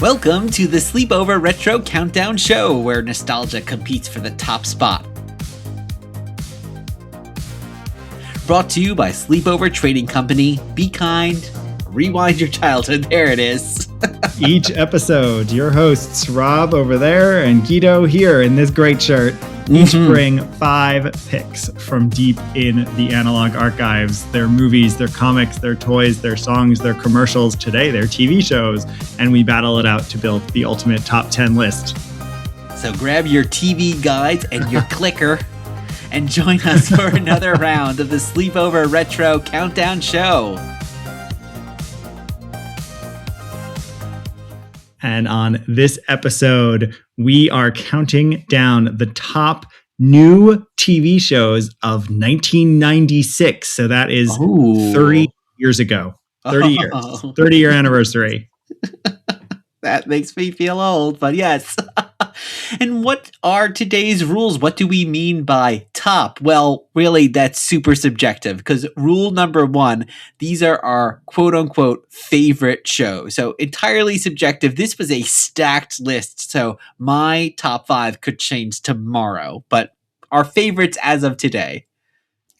Welcome to the Sleepover Retro Countdown Show, where nostalgia competes for the top spot. Brought to you by Sleepover Trading Company. Be kind, rewind your childhood. There it is. Each episode, your hosts, Rob over there and Guido here in this great shirt, each bring 5 picks from deep in the analog archives. Their movies, their comics, their toys, their songs, their commercials, today their TV shows, and we battle it out to build the ultimate top 10 list. So grab your TV guides and your clicker and join us for another round of the Sleepover Retro Countdown Show. And on this episode, we are counting down the top new TV shows of 1996. So that is 30 years ago. 30 years. 30-year anniversary. That makes me feel old, but yes. And what are today's rules? What do we mean by top? Well, really, that's super subjective because rule number 1, these are our quote-unquote favorite shows. So entirely subjective. This was a stacked list, so my top 5 could change tomorrow, but our favorites as of today.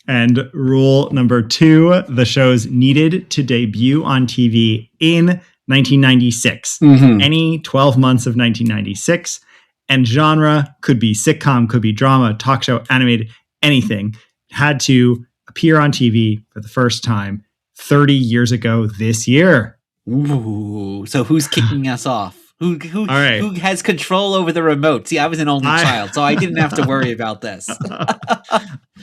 And rule number 2, the shows needed to debut on TV in 1996. Any 12 months of 1996. And genre could be sitcom, could be drama, talk show, animated, anything. Had to appear on TV for the first time 30 years ago this year. Ooh, so who's kicking us off? Who right. Who has control over the remote? See, I was an only child, so I didn't have to worry about this.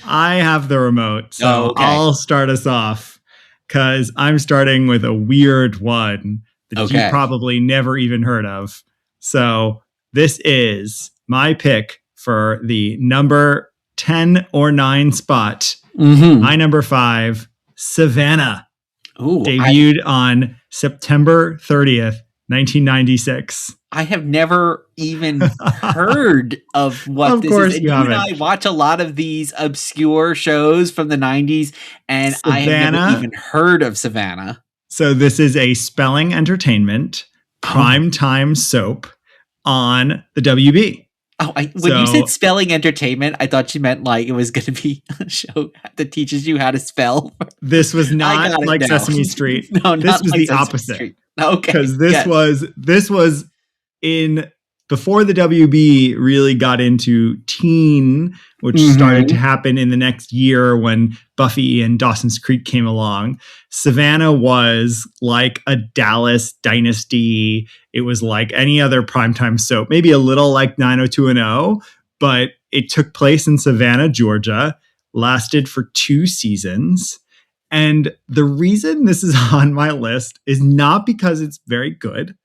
I have the remote, so okay. I'll start us off because I'm starting with a weird one that you probably never even heard of. So this is my pick for the number 10 or 9 spot. My number 5, Savannah. Debuted on September 30th, 1996. I have never even heard of what of this course is. You and haven't. I watch a lot of these obscure shows from the 90s, and I have never even heard of Savannah. So this is a spelling entertainment primetime soap on the WB. When you said spelling entertainment, I thought you meant like it was going to be a show that teaches you how to spell. This was not like Sesame Street. No, this was like the Sesame opposite. Street. Okay, because this was in before the WB really got into teen, which started to happen in the next year when Buffy and Dawson's Creek came along. Savannah was like a Dallas dynasty. It was like any other primetime soap, maybe a little like 90210, but it took place in Savannah, Georgia, lasted for 2 seasons. And the reason this is on my list is not because it's very good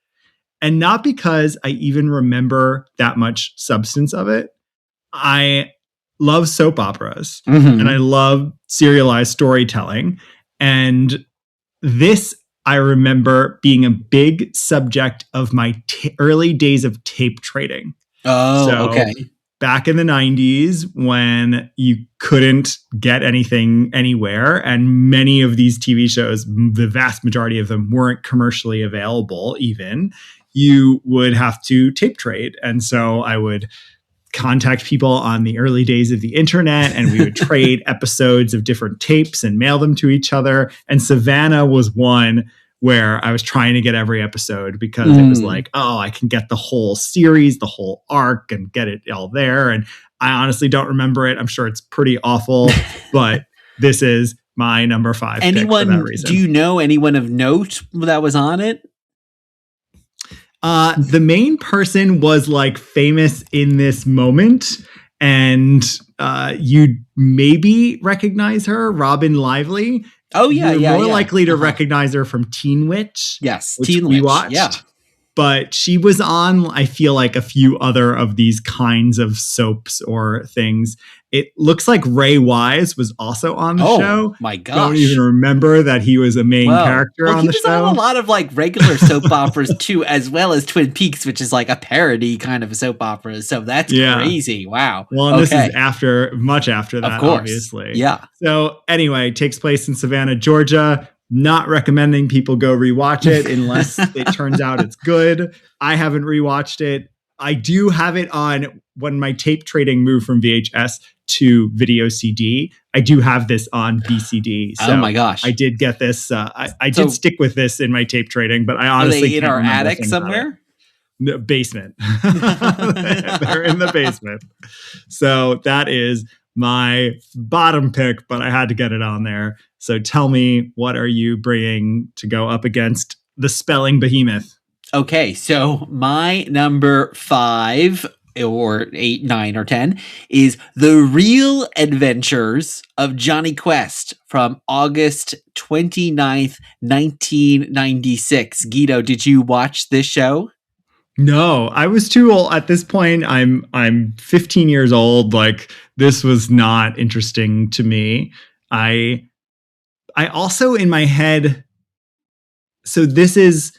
and not because I even remember that much substance of it. I love soap operas and I love serialized storytelling. And this, I remember being a big subject of my early days of tape trading. Back in the 90s when you couldn't get anything anywhere and many of these TV shows, the vast majority of them weren't commercially available even, you would have to tape trade. And so I would contact people on the early days of the internet and we would trade episodes of different tapes and mail them to each other. And Savannah was one where I was trying to get every episode because it was like, I can get the whole series, the whole arc and get it all there. And I honestly don't remember it. I'm sure it's pretty awful, but this is my number 5 pick for that reason. Do you know anyone of note that was on it? The main person was like famous in this moment and you'd maybe recognize her, Robin Lively. You're more likely to recognize her from Teen Witch. Yes, Teen Witch. We watched. But she was on, I feel like, a few other of these kinds of soaps or things. It looks like Ray Wise was also on the show. My gosh. Don't even remember that he was a main character on the show. He was on a lot of like regular soap operas too, as well as Twin Peaks, which is like a parody kind of a soap opera. So that's crazy. Wow. Well, and this is much after that, of course. Obviously. Yeah. So anyway, it takes place in Savannah, Georgia. Not recommending people go rewatch it unless it turns out it's good. I haven't rewatched it. I do have it on when my tape trading moved from VHS to video CD. I do have this on VCD. So oh my gosh. I did get this. I did stick with this in my tape trading, but I honestly are they in can't our remember attic somewhere? No, basement. They're in the basement. So that is my bottom pick, but I had to get it on there. So tell me, what are you bringing to go up against the spelling behemoth? Okay, so my number 5 or 8, 9, or 10 is The Real Adventures of Jonny Quest from August 29th, 1996. Guido, did you watch this show? No, I was too old at this point. I'm 15 years old. Like, this was not interesting to me. I also in my head. So this is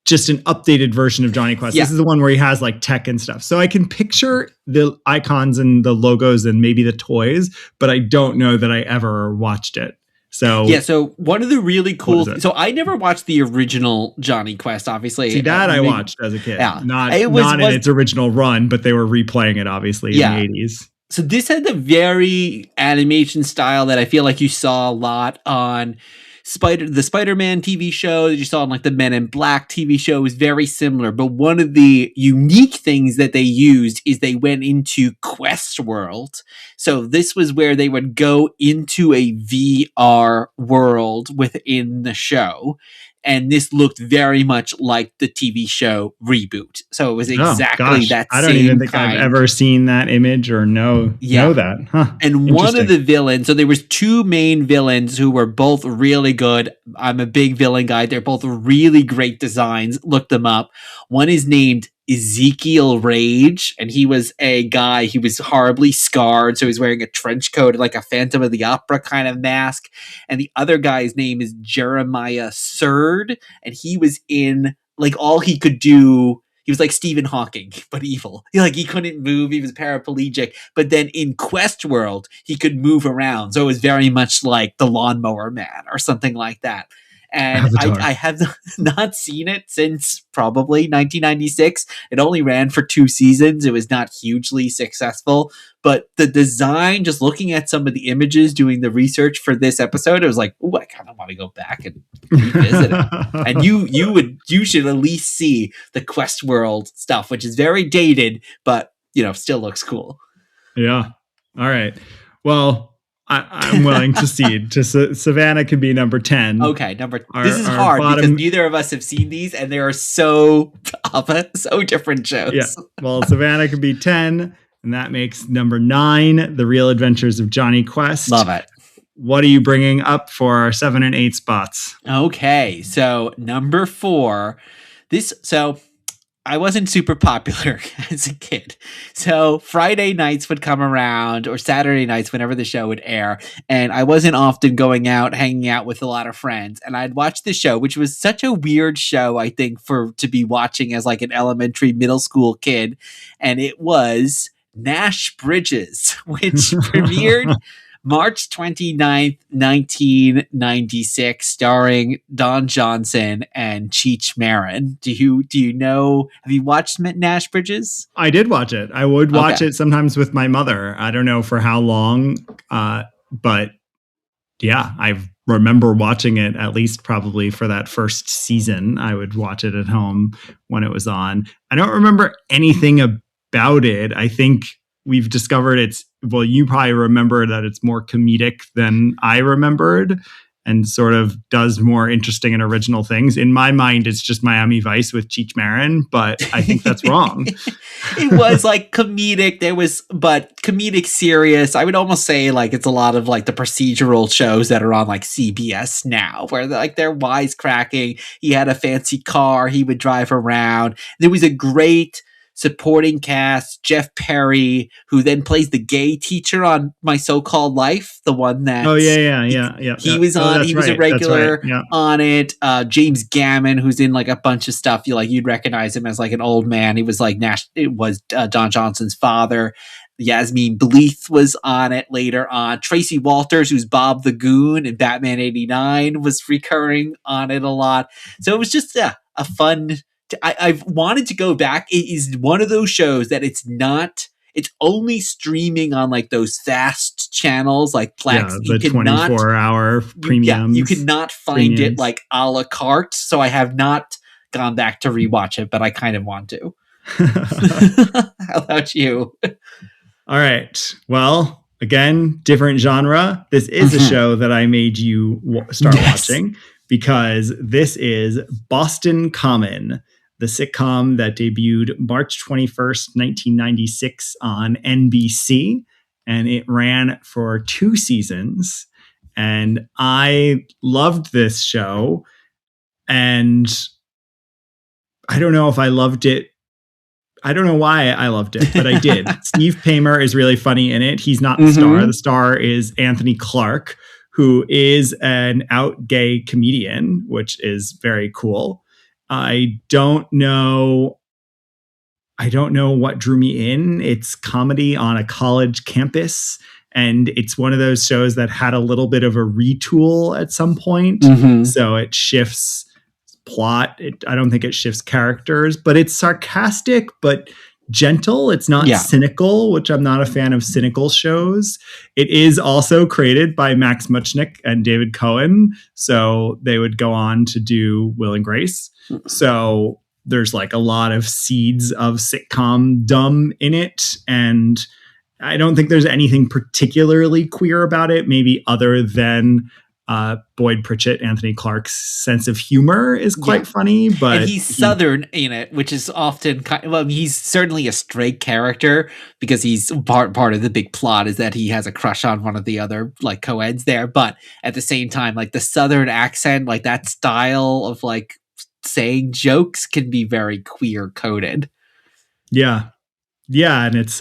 just an updated version of Jonny Quest. Yeah. This is the one where he has like tech and stuff. So I can picture the icons and the logos and maybe the toys, but I don't know that I ever watched it. So yeah, so one of the really cool so I never watched the original Jonny Quest, obviously. See, that I watched as a kid. Yeah. Not in its original run, but they were replaying it obviously in the 80s. So this had the very animation style that I feel like you saw a lot on the Spider-Man TV show that you saw on like the Men in Black TV show is very similar. But one of the unique things that they used is they went into Quest World. So this was where they would go into a VR world within the show. And this looked very much like the TV show Reboot. So it was exactly that same I don't even think I've ever seen that image or know that. Huh. And one of the villains, so there was 2 main villains who were both really good. I'm a big villain guy. They're both really great designs. Look them up. One is named Ezekiel Rage, and he was a guy, he was horribly scarred, so he's wearing a trench coat and like a Phantom of the Opera kind of mask. And the other guy's name is Jeremiah Surd, and he was in like all he could do. He was like Stephen Hawking, but evil. He couldn't move. He was paraplegic. But then in Quest World, he could move around. So it was very much like the Lawnmower Man or something like that. And I have not seen it since probably 1996. It only ran for 2 seasons. It was not hugely successful. But the design, just looking at some of the images, doing the research for this episode, it was like, oh, I kind of want to go back and revisit it. And you should at least see the Quest World stuff, which is very dated, but still looks cool. Yeah. All right. Well, I'm willing to cede. Savannah can be number 10. Okay, this is hard because neither of us have seen these, and they are so different shows. Yeah. Well, Savannah can be 10, and that makes number 9, The Real Adventures of Jonny Quest. Love it. What are you bringing up for our 7 and 8 spots? Okay, so number 4. I wasn't super popular as a kid. So Friday nights would come around, or Saturday nights, whenever the show would air. And I wasn't often going out, hanging out with a lot of friends. And I'd watch the show, which was such a weird show, I think, to be watching as like an elementary, middle school kid. And it was Nash Bridges, which premiered March 29th, 1996, starring Don Johnson and Cheech Marin. Do you know, have you watched Nash Bridges? I did watch it. I would watch it sometimes with my mother. I don't know for how long, but yeah, I remember watching it at least probably for that first season. I would watch it at home when it was on. I don't remember anything about it. I think we've discovered you probably remember that it's more comedic than I remembered and sort of does more interesting and original things. In my mind, it's just Miami Vice with Cheech Marin, but I think that's wrong. It was like comedic. But comedic serious. I would almost say like it's a lot of like the procedural shows that are on like CBS now, where they're wisecracking. He had a fancy car. He would drive around. There was a great supporting cast, Jeff Perry, who then plays the gay teacher on My So-Called Life, the one that he was on. He was a regular on it. James Gammon, who's in like a bunch of stuff. You'd recognize him as like an old man. He was like Nash. It was Don Johnson's father. Yasmin Bleeth was on it later on. Tracy Walters, who's Bob the Goon in Batman 89, was recurring on it a lot. So it was just a fun... I've wanted to go back. It is one of those shows that it's only streaming on like those fast channels like Plex. Yeah, the 24-hour premium. You cannot find it like a la carte. So I have not gone back to rewatch it, but I kind of want to. How about you? All right. Well, again, different genre. This is a show that I made you start watching because this is Boston Common, the sitcom that debuted March 21st, 1996 on NBC. And it ran for 2 seasons. And I loved this show. And I don't know if I loved it. I don't know why I loved it, but I did. Steve Paymer is really funny in it. He's not the star. The star is Anthony Clark, who is an out gay comedian, which is very cool. I don't know what drew me in. It's comedy on a college campus, and it's one of those shows that had a little bit of a retool at some point. So it shifts plot. I don't think it shifts characters, but it's sarcastic, but gentle. It's not cynical, which I'm not a fan of cynical shows. It is also created by Max Muchnick and David Cohen. So they would go on to do Will and Grace. So there's like a lot of seeds of sitcom dumb in it. And I don't think there's anything particularly queer about it, maybe other than Boyd Pritchett, Anthony Clark's sense of humor is quite funny, but and he's Southern in it, which is often he's certainly a straight character because he's part of the big plot is that he has a crush on one of the other like co-eds there, but at the same time, like the Southern accent, like that style of like saying jokes can be very queer coded. Yeah, and it's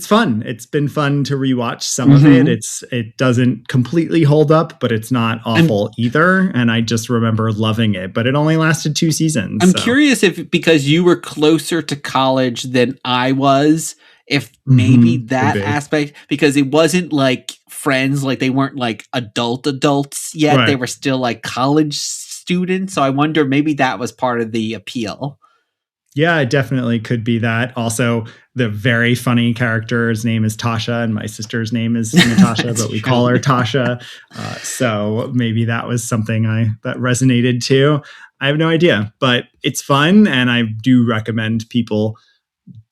fun. It's been fun to rewatch some of it. It doesn't completely hold up, but it's not awful either. And I just remember loving it, but it only lasted 2 seasons. I'm curious if, because you were closer to college than I was, if maybe that aspect, because it wasn't like Friends, like they weren't like adults yet. Right. They were still like college students. So I wonder maybe that was part of the appeal. Yeah, it definitely could be that. Also, the very funny character's name is Tasha, and my sister's name is Natasha, but we call her Tasha. So maybe that was something that resonated too. I have no idea, but it's fun, and I do recommend people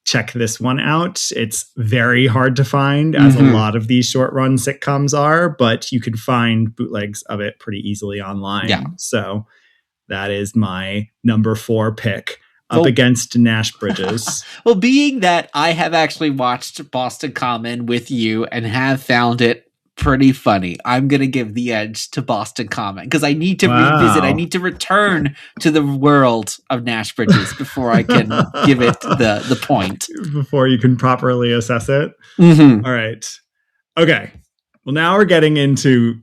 check this one out. It's very hard to find, as a lot of these short-run sitcoms are, but you can find bootlegs of it pretty easily online. Yeah. So that is my number 4 pick. Up against Nash Bridges. Well, being that I have actually watched Boston Common with you and have found it pretty funny, I'm going to give the edge to Boston Common because I need to revisit. I need to return to the world of Nash Bridges before I can give it the point. Before you can properly assess it. All right. Okay. Well, now we're getting into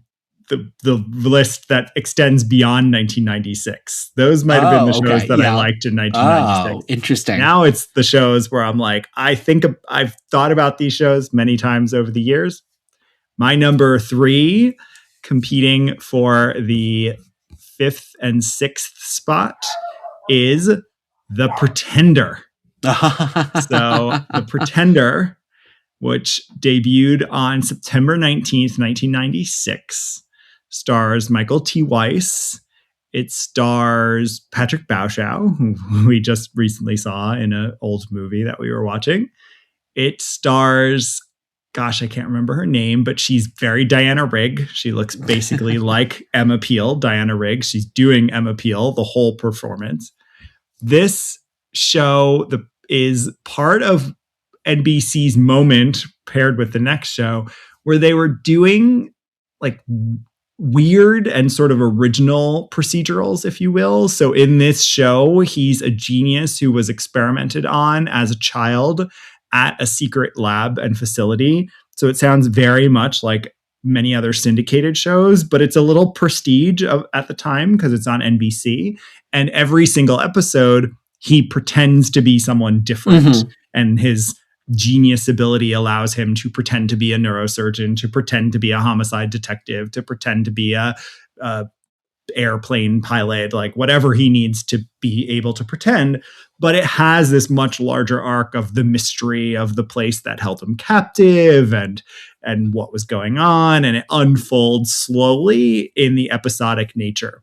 the list that extends beyond 1996. Those might have been the shows that I liked in 1996. Oh, interesting. Now it's the shows where I'm like, I think I've thought about these shows many times over the years. My number 3, competing for the 5th and 6th spot, is The Pretender. So The Pretender, which debuted on September 19th, 1996. Stars Michael T. Weiss. It stars Patrick Bauschow, who we just recently saw in an old movie that we were watching. It stars, gosh, I can't remember her name, but she's very Diana Rigg. She looks basically like Emma Peel, Diana Rigg. She's doing Emma Peel, the whole performance. This show is part of NBC's moment paired with the next show where they were doing like weird and sort of original procedurals, if you will. So in this show, he's a genius who was experimented on as a child at a secret lab and facility. So it sounds very much like many other syndicated shows, but it's a little prestige at the time because it's on NBC. And every single episode, he pretends to be someone different. And his genius ability allows him to pretend to be a neurosurgeon, to pretend to be a homicide detective, to pretend to be a airplane pilot, like whatever he needs to be able to pretend. But it has this much larger arc of the mystery of the place that held him captive and what was going on, and it unfolds slowly in the episodic nature,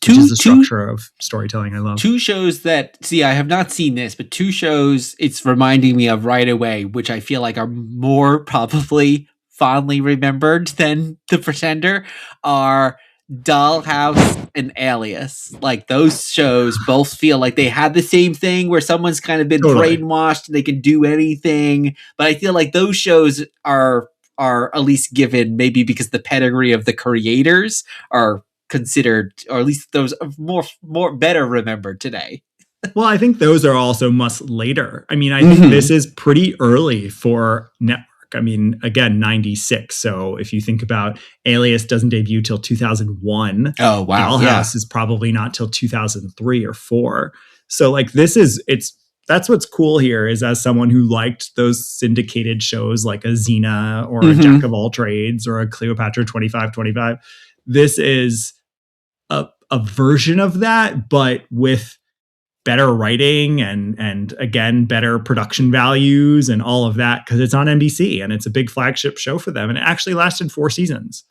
which is the structure of storytelling I love. Two shows that, see, I have not seen this, but two shows it's reminding me of right away, which I feel like are more probably fondly remembered than The Pretender, are Dollhouse and Alias. Like, those shows both feel like they had the same thing where someone's kind of been brainwashed and they can do anything. But I feel like those shows are at least given, maybe because the pedigree of the creators are considered, or at least those are more better remembered today. Well, I think those are also much later. I mean, I think this is pretty early for network. I mean, again, 96. So if you think about Alias doesn't debut till 2001. Oh, wow. Dollhouse is probably not till 2003 or 4. So like that's what's cool here, is as someone who liked those syndicated shows like a Xena or a Jack of All Trades or a Cleopatra 2525, this is a version of that, but with better writing and again, better production values and all of that, because it's on NBC and it's a big flagship show for them. And it actually lasted 4 seasons.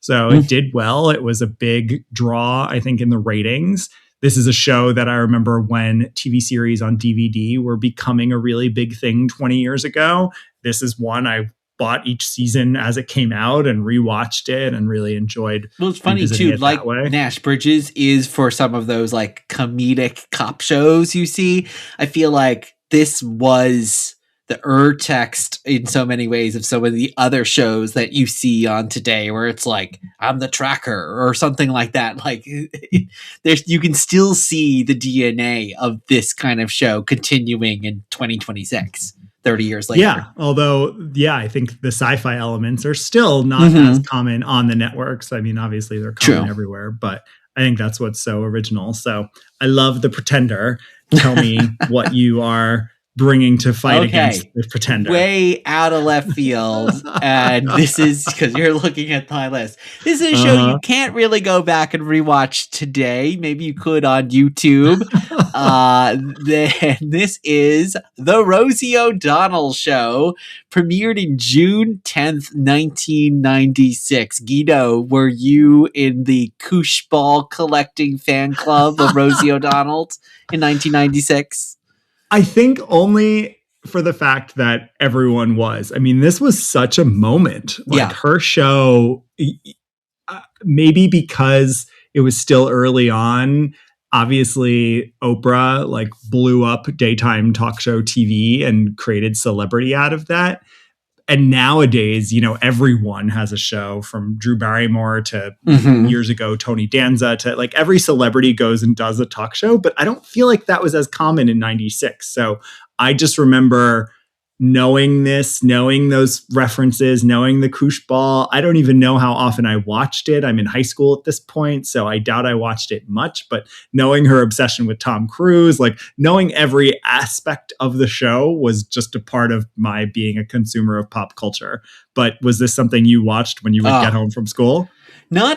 So it did well. It was a big draw, I think, in the ratings. This is a show that I remember when TV series on DVD were becoming a really big thing 20 years ago. This is one I bought each season as it came out and rewatched it and really enjoyed. Well, it's funny too, like Nash Bridges is for some of those like comedic cop shows you see. I feel like this was the text in so many ways of some of the other shows that you see on today, where it's like, I'm the tracker or something like that. Like you can still see the DNA of this kind of show continuing in 2026. 30 years later. Yeah. Although, I think the sci-fi elements are still not as common on the networks. I mean, obviously they're common everywhere, but I think that's what's so original. So I love The Pretender. Tell me what you are bringing to fight against The Pretender. Way out of left field. And this is because you're looking at my list. This is a show you can't really go back and rewatch today. Maybe you could on YouTube. Then this is The Rosie O'Donnell Show, premiered in June 10th, 1996. Guido, were you in the koosh ball collecting fan club of Rosie O'Donnell's in 1996? I think only for the fact that everyone was. I mean, this was such a moment. Like her show, maybe because it was still early on. Obviously, Oprah like blew up daytime talk show TV and created celebrity out of that. And nowadays, everyone has a show, from Drew Barrymore to years ago, Tony Danza, to like every celebrity goes and does a talk show. But I don't feel like that was as common in 96. So I just remember knowing this, knowing those references, knowing the koosh ball. I don't even know how often I watched it. I'm in high school at this point, so I doubt I watched it much, but knowing her obsession with Tom Cruise, like knowing every aspect of the show was just a part of my being a consumer of pop culture. But was this something you watched when you would get home from school? No,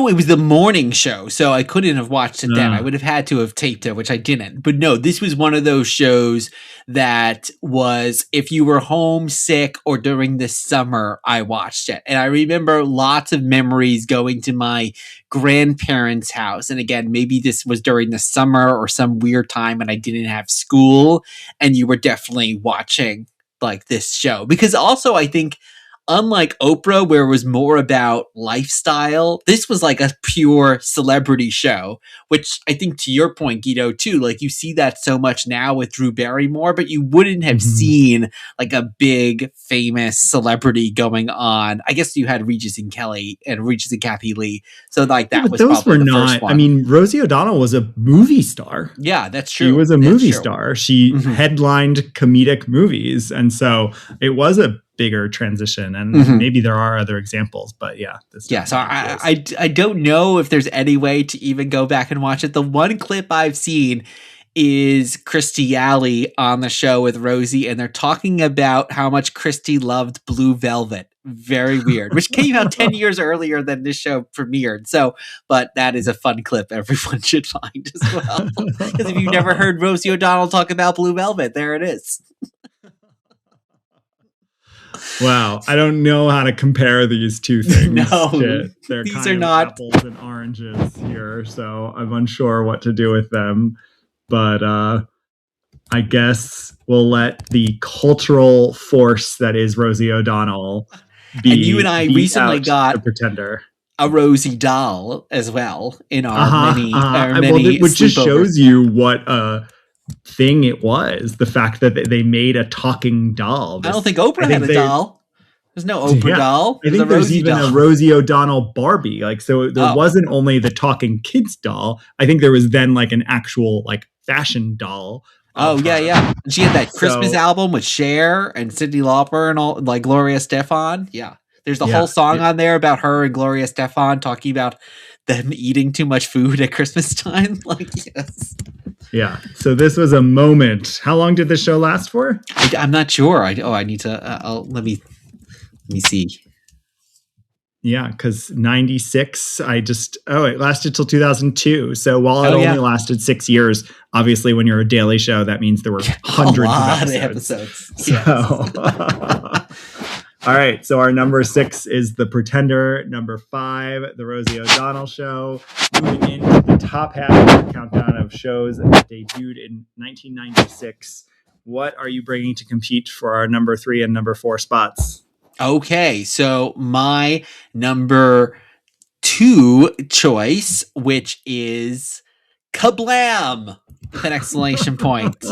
it was the morning show, so I couldn't have watched it then. I would have had to have taped it, which I didn't. But no, this was one of those shows that was, if you were homesick or during the summer, I watched it. And I remember lots of memories going to my grandparents' house. And again, maybe this was during the summer or some weird time and I didn't have school. And you were definitely watching like this show. Because also, I think, unlike Oprah, where it was more about lifestyle, this was like a pure celebrity show, which I think, to your point, Guido, too, like you see that so much now with Drew Barrymore, but you wouldn't have seen like a big famous celebrity going on. I guess you had Regis and Kathy Lee. So like that was those probably were the not, first one. I mean, Rosie O'Donnell was a movie star. Yeah, that's true. She was a movie star. She headlined comedic movies. And so it was a bigger transition, and maybe there are other examples, but so I don't know if there's any way to even go back and watch it. The one clip I've seen is Christy Alley on the show with Rosie, and they're talking about how much Christy loved Blue Velvet. Very weird, which came out 10 years earlier than this show premiered. So, but that is a fun clip everyone should find as well. Because if you've never heard Rosie O'Donnell talk about Blue Velvet, there it is. Wow, I don't know how to compare these two things. No, they're these kind are of not apples and oranges here, so I'm unsure what to do with them. But I guess we'll let the cultural force that is Rosie O'Donnell be. And you and I recently got the Pretender, a Rosie doll as well in our mini which just shows you what thing it was. The fact that they made a talking doll. I don't think Oprah had a doll. There's no Oprah doll. I think there's even a Rosie O'Donnell Barbie. Like, so there wasn't only the talking kids doll. I think there was then like an actual like fashion doll. Yeah. She had that Christmas album with Cher and Cyndi Lauper and all, like Gloria Estefan. Yeah. There's the whole song on there about her and Gloria Estefan talking about them eating too much food at Christmas time. Like, yes. Yeah. So this was a moment. How long did the show last for? I'm not sure. I need to. Let me see. Yeah, because 96, it lasted till 2002. So while it only lasted 6 years, obviously when you're a daily show, that means there were hundreds of episodes. Yes. All right. So our number 6 is The Pretender. Number 5, The Rosie O'Donnell Show. Moving into the top half of the countdown of shows that debuted in 1996. What are you bringing to compete for our number 3 and number 4 spots? Okay, so my number 2 choice, which is KaBlam, with an exclamation point.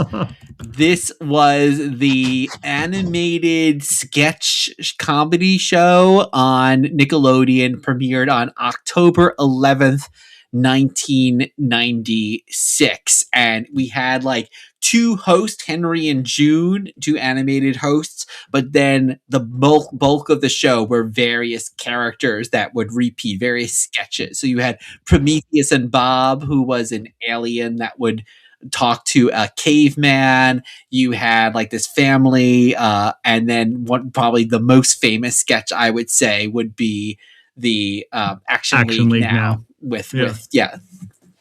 This was the animated sketch comedy show on Nickelodeon, premiered on October 11th, 1996. And we had like 2 hosts, Henry and June, 2 animated hosts, but then the bulk of the show were various characters that would repeat, various sketches. So you had Prometheus and Bob, who was an alien that would talk to a caveman. You had like this family, and then probably the most famous sketch I would say would be the Action League Now. With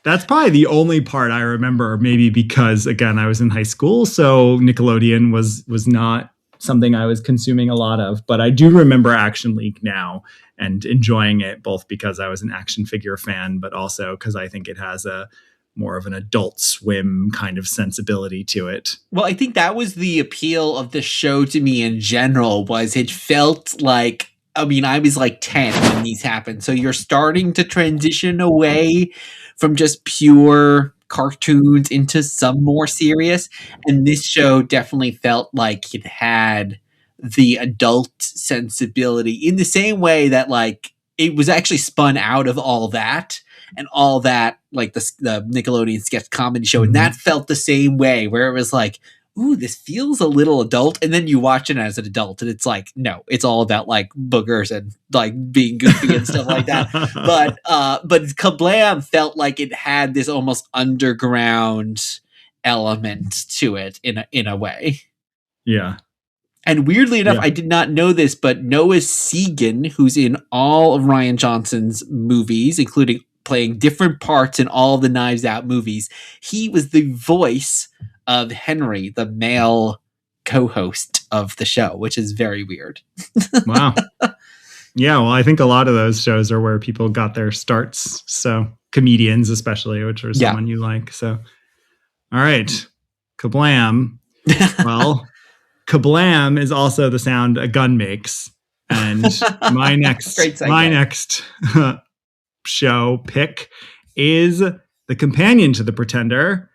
That's probably the only part I remember, maybe because, again, I was in high school, so Nickelodeon was not something I was consuming a lot of. But I do remember Action League Now and enjoying it, both because I was an action figure fan, but also because I think it has a more of an Adult Swim kind of sensibility to it. Well, I think that was the appeal of the show to me in general, was it felt like, I mean, I was like 10 when these happened. So you're starting to transition away from just pure cartoons into some more serious. And this show definitely felt like it had the adult sensibility in the same way that like it was actually spun out of all that and all that, like the Nickelodeon sketch comedy show. And that felt the same way, where it was like, ooh, this feels a little adult. And then you watch it as an adult and it's like, no, it's all about like boogers and like being goofy and stuff like that. But KaBlam felt like it had this almost underground element to it in a way. Yeah. And weirdly enough, I did not know this, but Noah Segan, who's in all of Rian Johnson's movies, including playing different parts in all of the Knives Out movies, he was the voice of Henry, the male co-host of the show, which is very weird. Wow. Yeah, well, I think a lot of those shows are where people got their starts. So comedians, especially, which are someone you like. So, all right, KaBlam. Well, KaBlam is also the sound a gun makes. And my next show pick is the companion to The Pretender,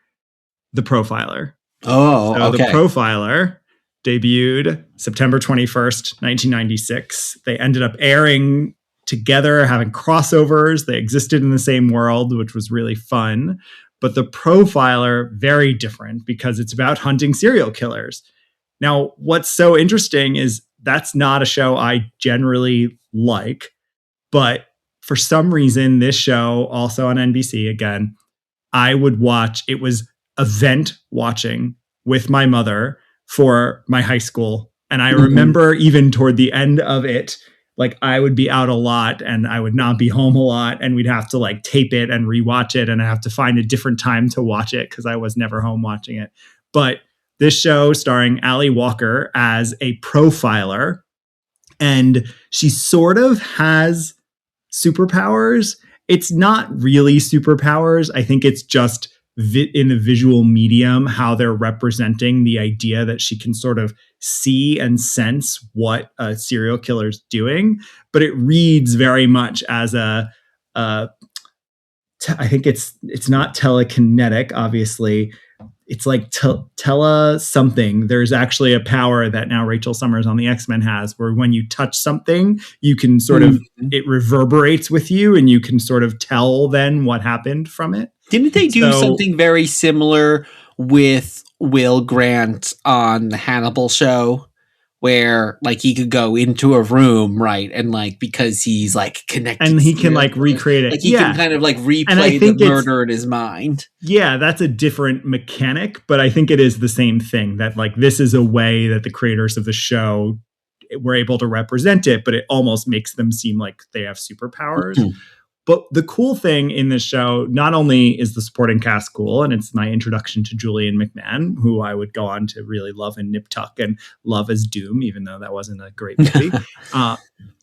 The Profiler. The Profiler debuted September 21st, 1996. They ended up airing together, having crossovers. They existed in the same world, which was really fun. But The Profiler, very different because it's about hunting serial killers. Now, what's so interesting is that's not a show I generally like, but for some reason, this show, also on NBC again, I would watch. It was event watching with my mother for my high school. And I remember even toward the end of it, like I would be out a lot and I would not be home a lot, and we'd have to like tape it and rewatch it, and I have to find a different time to watch it because I was never home watching it. But this show starring Ali Walker as a profiler, and she sort of has superpowers. It's not really superpowers. I think it's just in the visual medium, how they're representing the idea that she can sort of see and sense what a serial killer's doing. But it reads very much as I think it's not telekinetic, obviously. It's like tele something. There's actually a power that now Rachel Summers on the X-Men has, where when you touch something, you can sort of, it reverberates with you and you can sort of tell then what happened from it. Didn't they do something very similar with Will Grant on the Hannibal show, where like he could go into a room, right, and like because he's like connected, and he can like recreate it. Like he can kind of like replay the murder in his mind. Yeah, that's a different mechanic, but I think it is the same thing. That like this is a way that the creators of the show were able to represent it, but it almost makes them seem like they have superpowers. But the cool thing in this show, not only is the supporting cast cool, and it's my introduction to Julian McMahon, who I would go on to really love in Nip Tuck and love as Doom, even though that wasn't a great movie.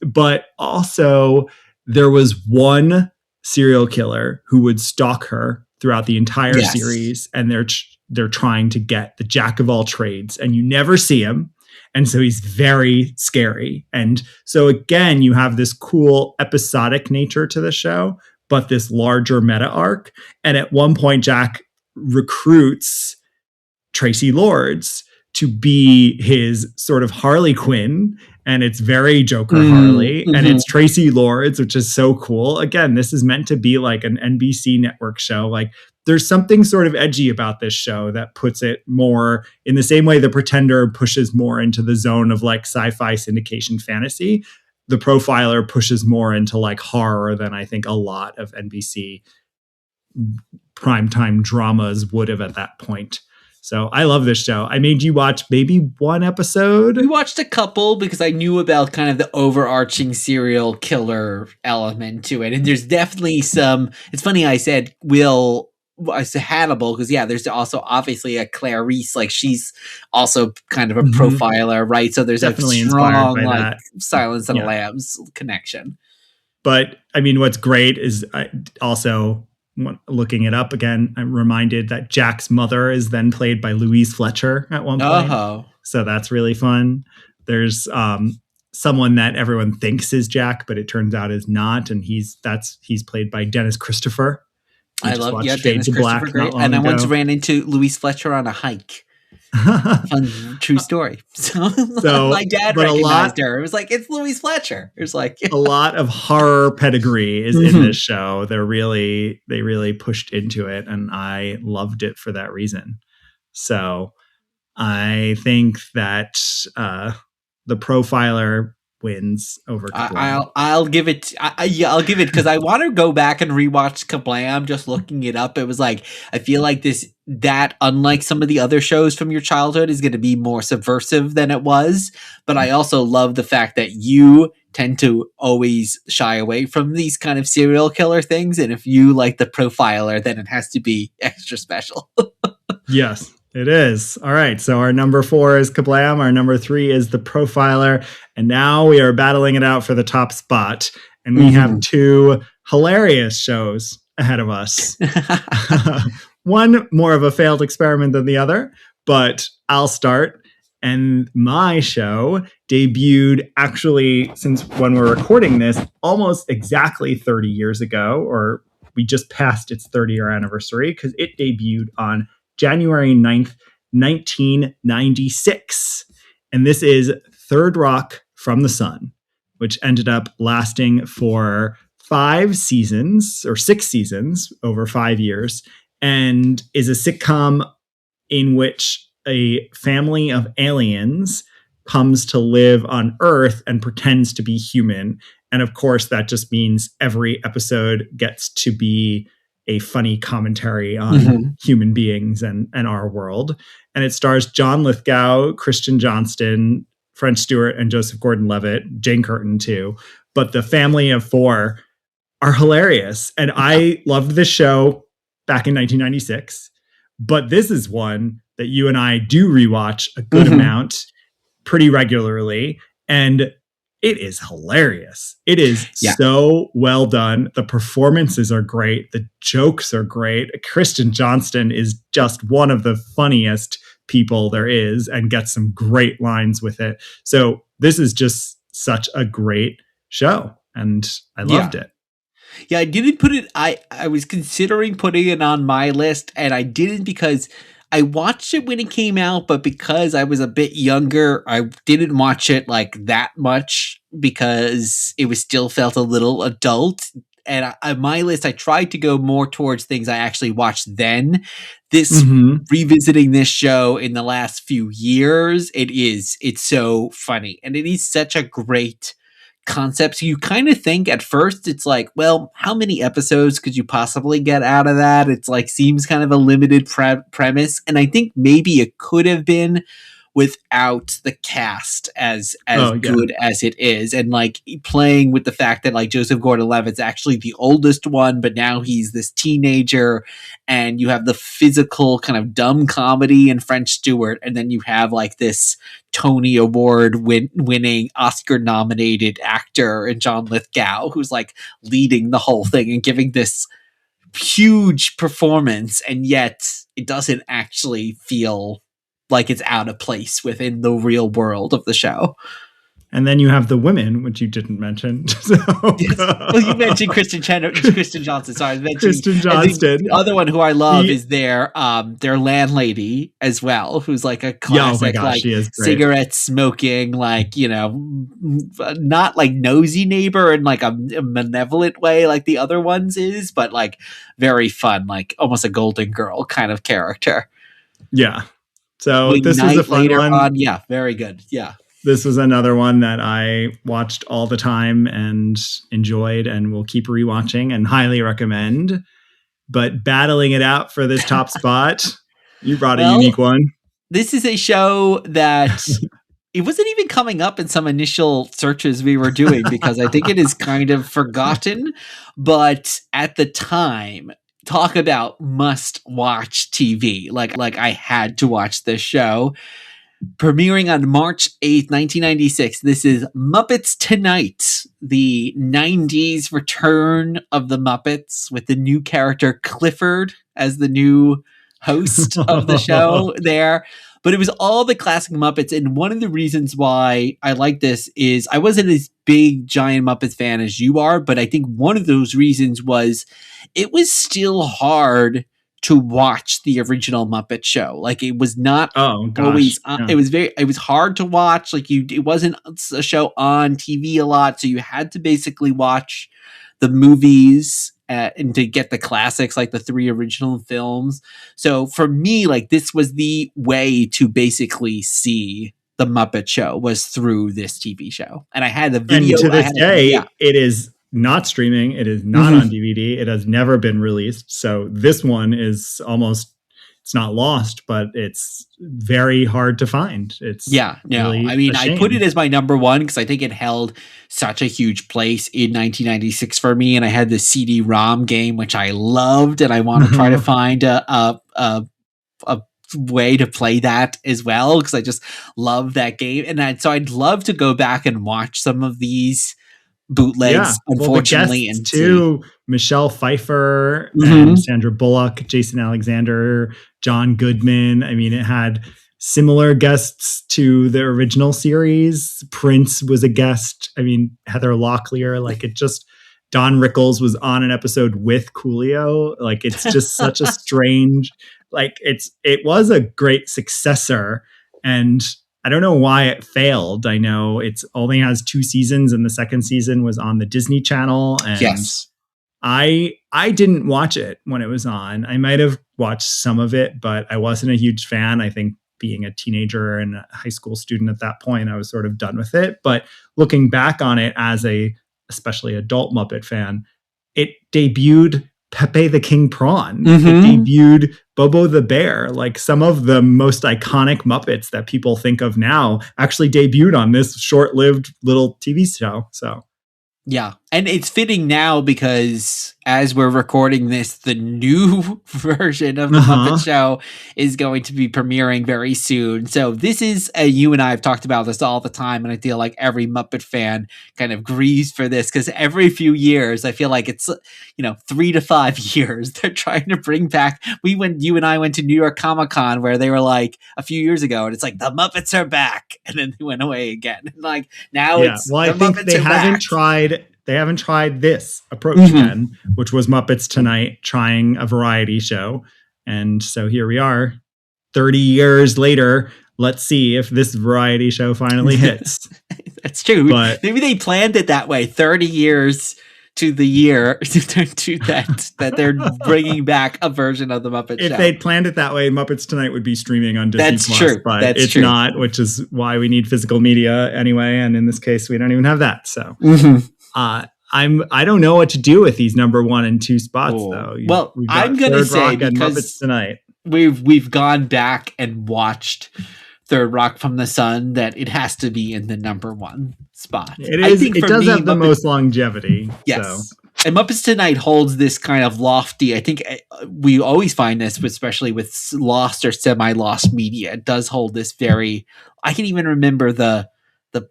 But also there was one serial killer who would stalk her throughout the entire series, and they're trying to get the jack of all trades, and you never see him. And so he's very scary. And so again, you have this cool episodic nature to the show, but this larger meta arc. And at one point, Jack recruits Tracy Lords to be his sort of Harley Quinn. And it's very Joker Harley. And it's Tracy Lords, which is so cool. Again, this is meant to be like an NBC network show. Like there's something sort of edgy about this show that puts it more in the same way The Pretender pushes more into the zone of like sci-fi syndication fantasy. The Profiler pushes more into like horror than I think a lot of NBC primetime dramas would have at that point. So I love this show. I made you watch maybe one episode. We watched a couple because I knew about kind of the overarching serial killer element to it. And there's definitely some, it's funny I said Hannibal, because there's also obviously a Clarice, like she's also kind of a profiler, right? So there's definitely a strong like Silence of the Lambs connection. But I mean, what's great is also looking it up again, I'm reminded that Jack's mother is then played by Louise Fletcher at one point. So that's really fun. There's someone that everyone thinks is Jack, but it turns out is not, and he's played by Dennis Christopher. I love Dennis Christopher, great. And I once ran into Louise Fletcher on a hike. True story. So my dad recognized her. It was like, it's Louise Fletcher. It was like a lot of horror pedigree is in this show. They really pushed into it, and I loved it for that reason. So I think that the Profiler wins over KaBlam. I'll give it. I'll give it because I want to go back and rewatch KaBlam. Just looking it up, it was like I feel like that unlike some of the other shows from your childhood is going to be more subversive than it was. But I also love the fact that you tend to always shy away from these kind of serial killer things, and if you like the Profiler, then it has to be extra special. Yes. It is. All right. So our number 4 is KaBlam. Our number 3 is The Profiler. And now we are battling it out for the top spot. And we have 2 hilarious shows ahead of us. One more of a failed experiment than the other, but I'll start. And my show debuted actually, since when we're recording this, almost exactly 30 years ago, or we just passed its 30-year anniversary because it debuted on January 9th, 1996. And this is Third Rock from the Sun, which ended up lasting for 5 seasons or 6 seasons over 5 years, and is a sitcom in which a family of aliens comes to live on Earth and pretends to be human. And of course, that just means every episode gets to be a funny commentary on human beings and our world. And it stars John Lithgow, Kristen Johnston, French Stewart, and Joseph Gordon-Levitt, Jane Curtin too. But the family of four are hilarious. And I loved this show back in 1996. But this is one that you and I do rewatch a good amount pretty regularly. And it is hilarious. It is so well done. The performances are great. The jokes are great. Kristen Johnston is just one of the funniest people there is and gets some great lines with it. So this is just such a great show. And I loved it. Yeah, I didn't put it. I was considering putting it on my list, and I didn't because I watched it when it came out, but because I was a bit younger, I didn't watch it like that much because it was still felt a little adult. And on my list, I tried to go more towards things I actually watched then. This revisiting this show in the last few years, it's so funny, and it is such a great concept. So you kind of think at first it's like, well, how many episodes could you possibly get out of that? It's like seems kind of a limited premise, and I think maybe it could have been without the cast as good as it is, and like playing with the fact that like Joseph Gordon-Levitt's actually the oldest one, but now he's this teenager, and you have the physical kind of dumb comedy in French Stewart, and then you have like this Tony Award winning Oscar nominated actor in John Lithgow, who's like leading the whole thing and giving this huge performance, and yet it doesn't actually feel like it's out of place within the real world of the show. And then you have the women, which you didn't mention. So. Yes. Well, you mentioned Kristen Johnston. Sorry, I mentioned Kristen Johnston. The other one who I love is their landlady as well, who's like a classic, cigarette smoking, like, you know, not like nosy neighbor in like a malevolent way like the other ones is, but like very fun, like almost a Golden Girl kind of character. Yeah. So this was a fun one. Yeah, very good. Yeah. This was another one that I watched all the time and enjoyed and will keep rewatching and highly recommend. But battling it out for this top spot, you brought a unique one. This is a show that it wasn't even coming up in some initial searches we were doing because I think it is kind of forgotten. But at the time, talk about must-watch TV. Like I had to watch this show. Premiering on March 8th, 1996, this is Muppets Tonight, the 90s return of the Muppets with the new character Clifford as the new host of the show there. But it was all the classic Muppets, and one of the reasons why I like this is I wasn't as big, giant Muppets fan as you are, but I think one of those reasons was it was still hard to watch the original Muppet Show. Like it was not always, it was hard to watch. Like it wasn't a show on TV a lot. So you had to basically watch the movies and to get the classics, like the 3 original films. So for me, like this was the way to basically see the Muppet Show was through this TV show. And I had the video. And to this day, it is not streaming. It is not on DVD. It has never been released. So this one is almost, it's not lost, but it's very hard to find. It's really I mean, I put it as my number one because I think it held such a huge place in 1996 for me. And I had the CD-ROM game, which I loved. And I want to try to find a way to play that as well because I just love that game. And so I'd love to go back and watch some of these bootlegs, unfortunately. And too, Michelle Pfeiffer and Sandra Bullock, Jason Alexander, John Goodman. I mean, it had similar guests to the original series. Prince was a guest. I mean, Heather Locklear, like it just, Don Rickles was on an episode with Coolio. Like it's just such a strange, like it was a great successor, and I don't know why it failed. I know it's only has 2 seasons and the second season was on the Disney Channel. And I didn't watch it when it was on. I might have watched some of it, but I wasn't a huge fan. I think being a teenager and a high school student at that point, I was sort of done with it. But looking back on it as a especially adult Muppet fan, it debuted Pepe the King Prawn. Mm-hmm. It debuted Bobo the Bear. Like some of the most iconic Muppets that people think of now actually debuted on this short-lived little TV show. So yeah, and it's fitting now because as we're recording this, the new version of the Muppet Show is going to be premiering very soon. So this is, you and I have talked about this all the time, and I feel like every Muppet fan kind of grieves for this because every few years, I feel like it's, 3 to 5 years, they're trying to bring back. You and I went to New York Comic Con where they were like a few years ago, and it's like the Muppets are back, and then they went away again. And like now it's I think Muppets they are haven't back. tried. They haven't tried this approach again, which was Muppets Tonight trying a variety show. And so here we are 30 years later. Let's see if this variety show finally hits. That's true. But maybe they planned it that way, 30 years to the year to that they're bringing back a version of the Muppet Show. If they'd planned it that way, Muppets Tonight would be streaming on Disney+. That's true. But That's it's true. not, which is why we need physical media anyway. And in this case, we don't even have that. So I don't know what to do with these number 1 and 2 spots though. Well, I'm gonna say because because Muppets Tonight. We've gone back and watched Third Rock from the Sun that it has to be in the number 1 spot. It is. It does have the most longevity. Yes. So. And Muppets Tonight holds this kind of lofty, I think we always find this, especially with lost or semi-lost media, it does hold this very, I can even remember the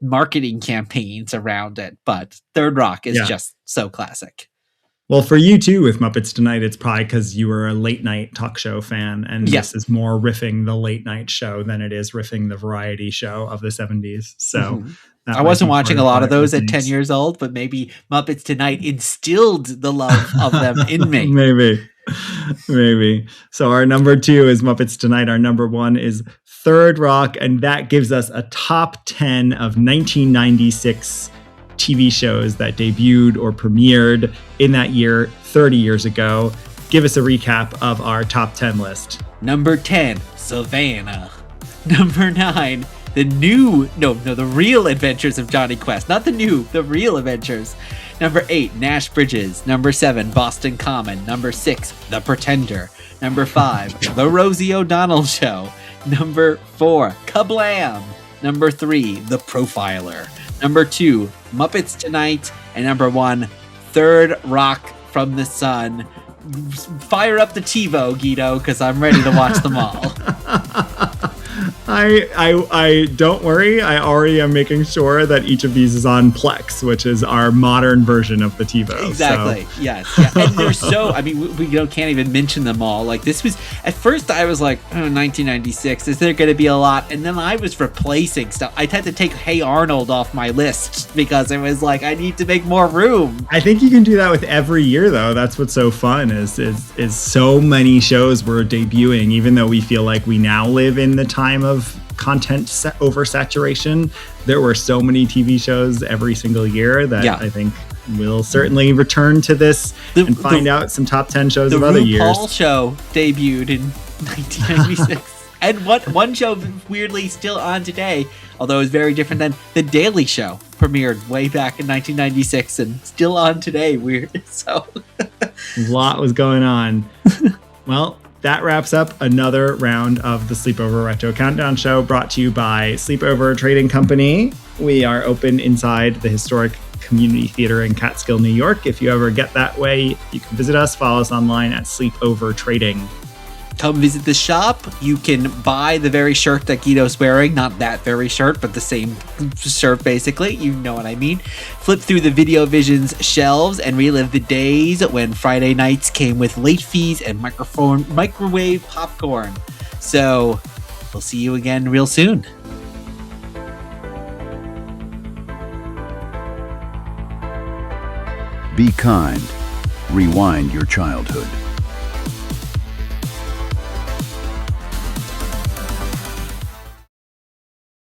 marketing campaigns around it, but Third Rock is just so classic. Well, for you too, with Muppets Tonight, it's probably because you were a late night talk show fan, and this is more riffing the late night show than it is riffing the variety show of the 70s. So I wasn't watching a lot of those at 10 years old, but maybe Muppets Tonight instilled the love of them in me. Maybe. So our number 2 is Muppets Tonight. Our number 1 is Third Rock, and that gives us a top 10 of 1996 TV shows that debuted or premiered in that year 30 years ago. Give us a recap of our top 10 list. Number 10, Savannah. Number 9, the real adventures of Jonny Quest. Not the real adventures. Number 8, Nash Bridges. Number 7, Boston Common. Number 6, The Pretender. Number 5, The Rosie O'Donnell Show. Number 4, KaBlam. Number 3, The Profiler. Number 2, Muppets Tonight. And number 1, Third Rock from the Sun. Fire up the TiVo, Guido, because I'm ready to watch them all. I don't worry. I already am making sure that each of these is on Plex, which is our modern version of the TiVo. Exactly. So. Yes. Yeah. And they're we can't even mention them all. Like this was, at first I was like, 1996, is there going to be a lot? And then I was replacing stuff. I had to take Hey Arnold off my list because it was like, I need to make more room. I think you can do that with every year though. That's what's so fun is so many shows were debuting, even though we feel like we now live in the time of content oversaturation. There were so many TV shows every single year that I think we'll certainly return to this and find out some top 10 shows of other years. The RuPaul show debuted in 1996. And one show weirdly still on today, although it's very different than The Daily Show, premiered way back in 1996 and still on today. Weird. So a lot was going on. Well, that wraps up another round of the Sleepover Retro Countdown Show, brought to you by Sleepover Trading Company. We are open inside the historic Community Theater in Catskill, New York. If you ever get that way, you can visit us. Follow us online at Sleepover Trading. Come visit the shop. You can buy the very shirt that Guido's wearing. Not that very shirt, but the same shirt, basically. You know what I mean. Flip through the Video Visions shelves and relive the days when Friday nights came with late fees and microwave popcorn. So, we'll see you again real soon. Be kind. Rewind your childhood.